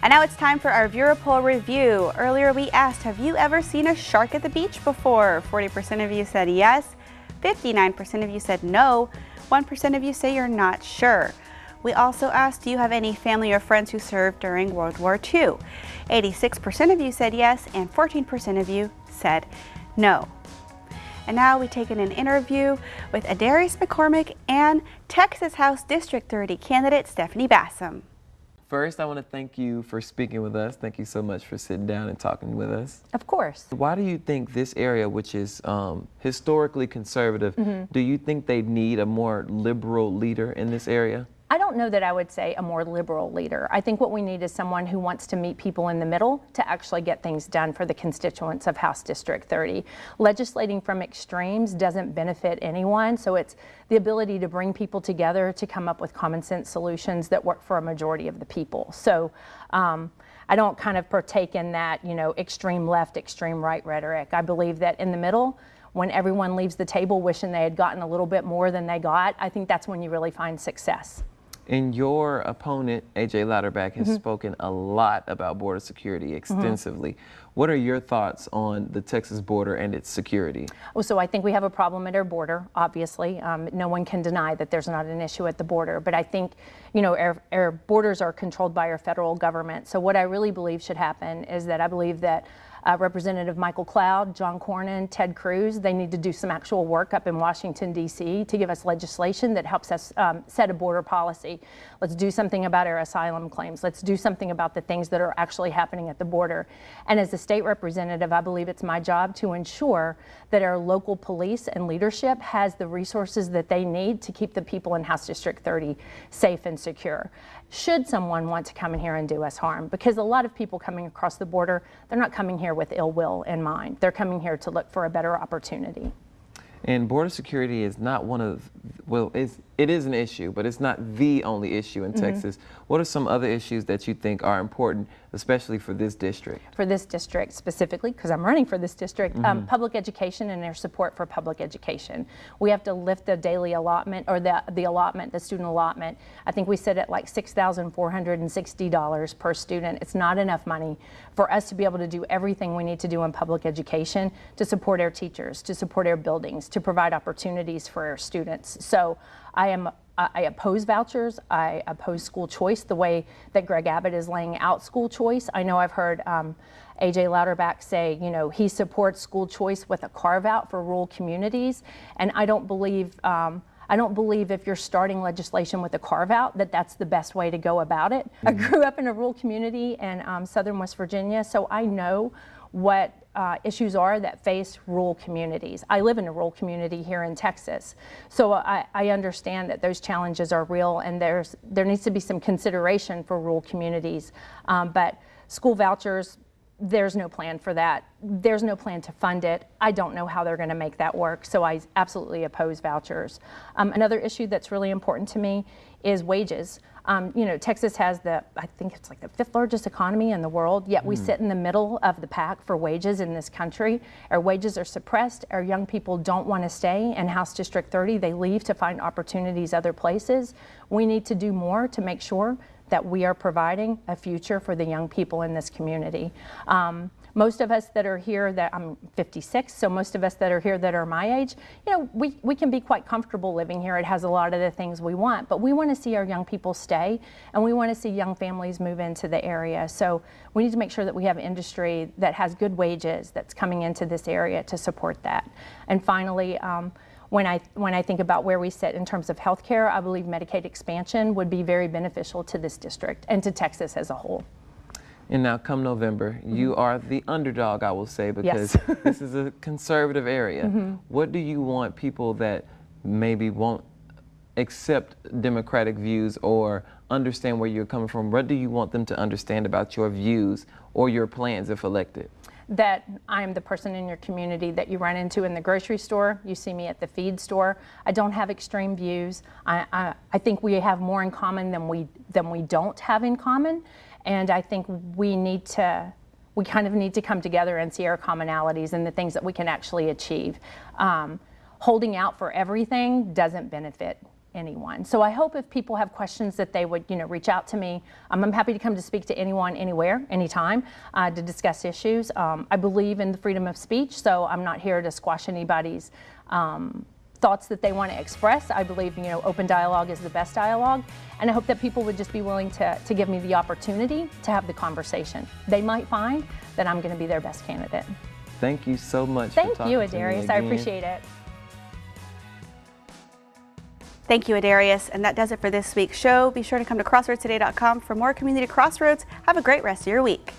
And now it's time for our viewer poll review. Earlier we asked, have you ever seen a shark at the beach before? 40% of you said yes, 59% of you said no, 1% of you say you're not sure. We also asked, do you have any family or friends who served during World War II? 86% of you said yes, and 14% of you said no. And now we take in an interview with Adarius McCormick and Texas House District 30 candidate Stephanie Bassam. First, I want to thank you for speaking with us. Thank you so much for sitting down and talking with us. Of course. Why do you think this area, which is historically conservative, do you think they need a more liberal leader in this area? I don't know that I would say a more liberal leader. I think what we need is someone who wants to meet people in the middle to actually get things done for the constituents of House District 30. Legislating from extremes doesn't benefit anyone, so it's the ability to bring people together to come up with common sense solutions that work for a majority of the people. So I don't kind of partake in that, extreme left, extreme right rhetoric. I believe that in the middle, when everyone leaves the table wishing they had gotten a little bit more than they got, I think that's when you really find success. And your opponent, A.J. Louderback, has spoken a lot about border security extensively. What are your thoughts on the Texas border and its security? Well, so I think we have a problem at our border, obviously. No one can deny that there's not an issue at the border, but I think, our borders are controlled by our federal government. So what I really believe should happen is that I believe that Representative Michael Cloud, John Cornyn, Ted Cruz, they need to do some actual work up in Washington, D.C. to give us legislation that helps us set a border policy. Let's do something about our asylum claims. Let's do something about the things that are actually happening at the border. And as a state representative, I believe it's my job to ensure that our local police and leadership has the resources that they need to keep the people in House District 30 safe and secure. Should someone want to come in here and do us harm, because a lot of people coming across the border, they're not coming here with ill will in mind. They're coming here to look for a better opportunity. And border security is not one of, well, it is an issue, but it's not the only issue in Texas. What are some other issues that you think are important, especially for this district? For this district specifically, because I'm running for this district, public education and their support for public education. We have to lift the daily allotment, or the student allotment. I think we sit at like $6,460 per student. It's not enough money for us to be able to do everything we need to do in public education to support our teachers, to support our buildings, to provide opportunities for our students. So I oppose vouchers. I oppose school choice the way that Greg Abbott is laying out school choice. I know I've heard A.J. Louderback say, he supports school choice with a carve out for rural communities, and I don't believe if you're starting legislation with a carve out that that's the best way to go about it. I grew up in a rural community in southern West Virginia, so I know what issues are that face rural communities. I live in a rural community here in Texas, so I understand that those challenges are real, and there needs to be some consideration for rural communities. But school vouchers, there's no plan for that. There's no plan to fund it. I don't know how they're going to make that work, so I absolutely oppose vouchers. Another issue that's really important to me is wages. Texas has I think it's like the 5th largest economy in the world, yet we sit in the middle of the pack for wages in this country. Our wages are suppressed. Our young people don't want to stay in House District 30. They leave to find opportunities other places. We need to do more to make sure that we are providing a future for the young people in this community. Most of us that are here, I'm 56, so most of us that are here that are my age, we can be quite comfortable living here. It has a lot of the things we want, but we want to see our young people stay, and we want to see young families move into the area. So we need to make sure that we have industry that has good wages that's coming into this area to support that. And finally, when I think about where we sit in terms of health care, I believe Medicaid expansion would be very beneficial to this district and to Texas as a whole. And now come November, you are the underdog, I will say, because this is a conservative area. What do you want people that maybe won't accept Democratic views or understand where you're coming from? What do you want them to understand about your views or your plans if elected? That I'm the person in your community that you run into in the grocery store. You see me at the feed store. I don't have extreme views. I think we have more in common than we don't have in common. And I think we kind of need to come together and see our commonalities and the things that we can actually achieve. Holding out for everything doesn't benefit anyone. So I hope if people have questions that they would, reach out to me. I'm happy to come to speak to anyone, anywhere, anytime, to discuss issues. I believe in the freedom of speech, so I'm not here to squash anybody's thoughts that they want to express. I believe, open dialogue is the best dialogue, and I hope that people would just be willing to give me the opportunity to have the conversation. They might find that I'm going to be their best candidate. Thank you so much. Thank you, Adarius. I appreciate it. Thank you, Adarius. And that does it for this week's show. Be sure to come to crossroadstoday.com for more Community Crossroads. Have a great rest of your week.